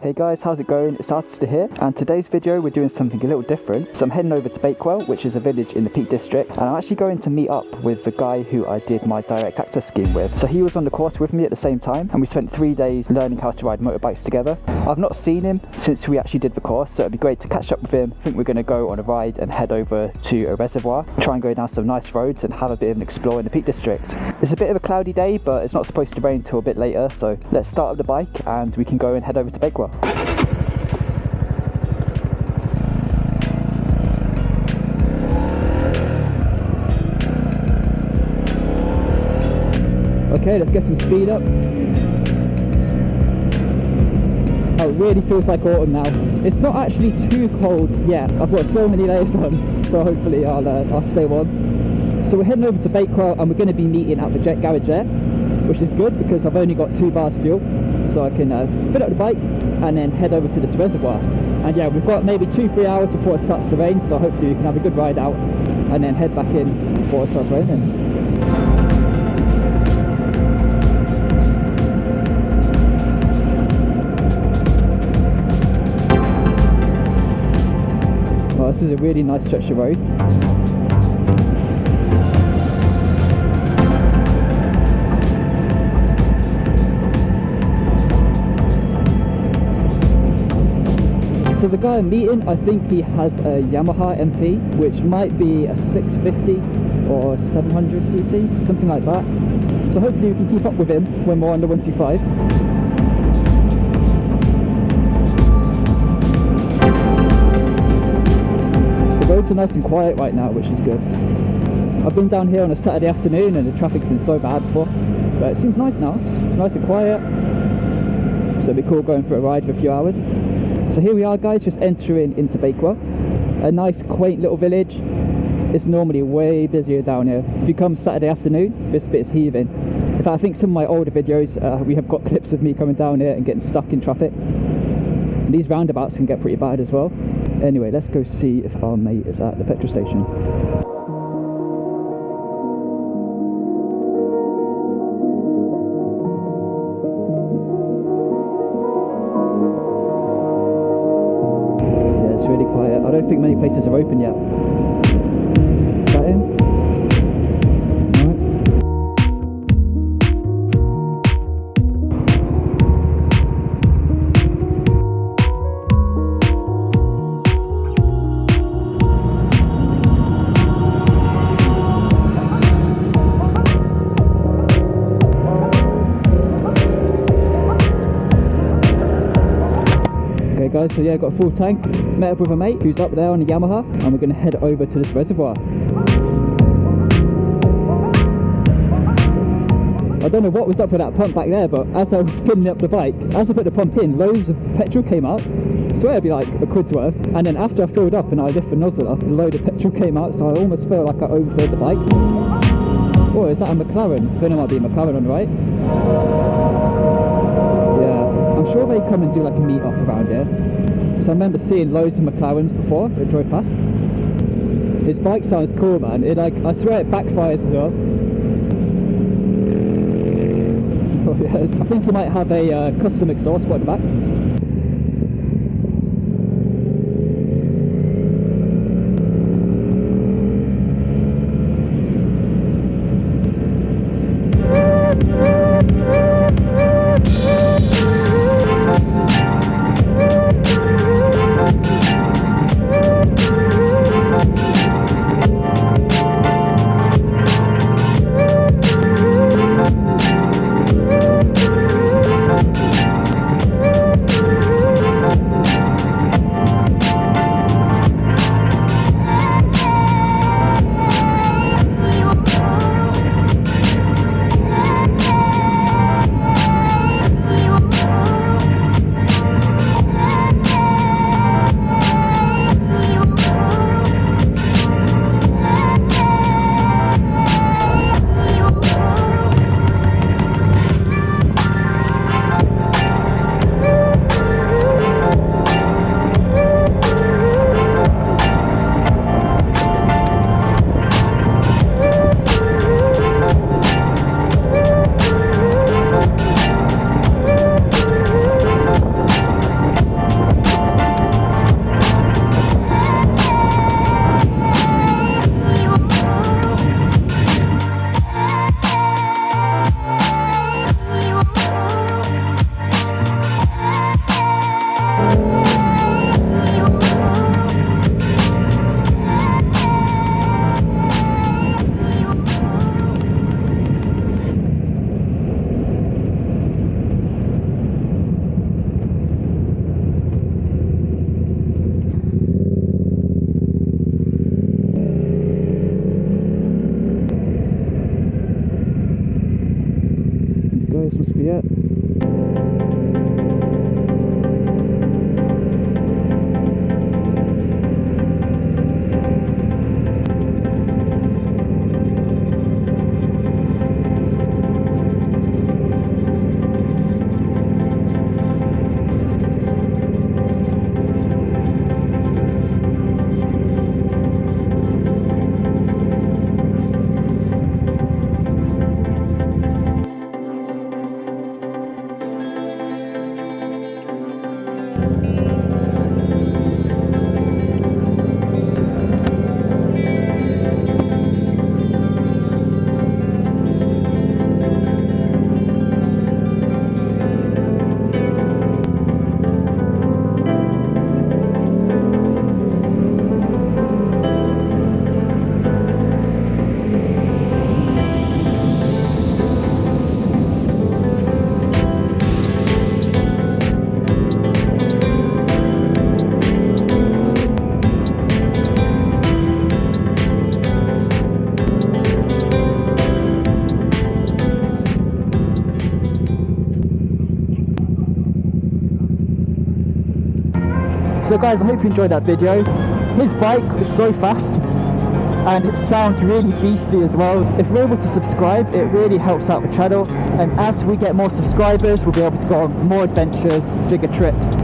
Hey guys, how's it going? It's Artista here, and today's video we're doing something a little different. So I'm heading over to Bakewell, which is a village in the Peak District, and I'm actually going to meet up with the guy who I did my direct access scheme with. So he was on the course with me at the same time, and we spent 3 days learning how to ride motorbikes together. I've not seen him since we actually did the course, so it'd be great to catch up with him. I think we're going to go on a ride and head over to a reservoir, try and go down some nice roads and have a bit of an explore in the Peak District. It's a bit of a cloudy day, but it's not supposed to rain until a bit later, so let's start up the bike and we can go and head over to Bakewell. Okay, let's get some speed up. Oh, it really feels like autumn now. It's not actually too cold yet. I've got so many layers on, so hopefully I'll stay warm. So we're heading over to Bakewell and we're going to be meeting at the jet garage there, which is good because I've only got 2 bars fuel, so I can fill up the bike and then head over to this reservoir. And yeah, we've got maybe 2-3 hours before it starts to rain, so hopefully we can have a good ride out and then head back in before it starts raining. This is a really nice stretch of road. So the guy I'm meeting, I think he has a Yamaha MT, which might be a 650 or 700cc, something like that. So hopefully we can keep up with him when we're on the 125. The roads are nice and quiet right now, which is good. I've been down here on a Saturday afternoon and the traffic's been so bad before, but it seems nice now. It's nice and quiet, so it'll be cool going for a ride for a few hours. So here we are guys, just entering into Bakewell, a nice quaint little village. It's normally way busier down here. If you come Saturday afternoon, this bit is heaving. In fact, I think some of my older videos, we have got clips of me coming down here and getting stuck in traffic. And these roundabouts can get pretty bad as well. Anyway, let's go see if our mate is at the petrol station. Yeah, it's really quiet. I don't think many places are open yet. Is that him? Guys, so yeah, got a full tank. Met up with a mate who's up there on the Yamaha, and we're going to head over to this reservoir. I don't know what was up with that pump back there, but as I was filling up the bike, as I put the pump in, loads of petrol came out. I swear it'd be like a quid's worth. And then after I filled up and I lifted the nozzle up, a load of petrol came out, so I almost felt like I overfilled the bike. Oh, is that a McLaren? I think it might be a McLaren on the right. I'm sure they come and do like a meet up around here. So I remember seeing loads of McLarens before that drove past. His bike sounds cool, man. It like, I swear it backfires as well. Oh yes, I think he might have a custom exhaust put at the back. So guys, I hope you enjoyed that video. His bike is so fast and it sounds really beastly as well. If you're able to subscribe, it really helps out the channel, and as we get more subscribers, we'll be able to go on more adventures, bigger trips.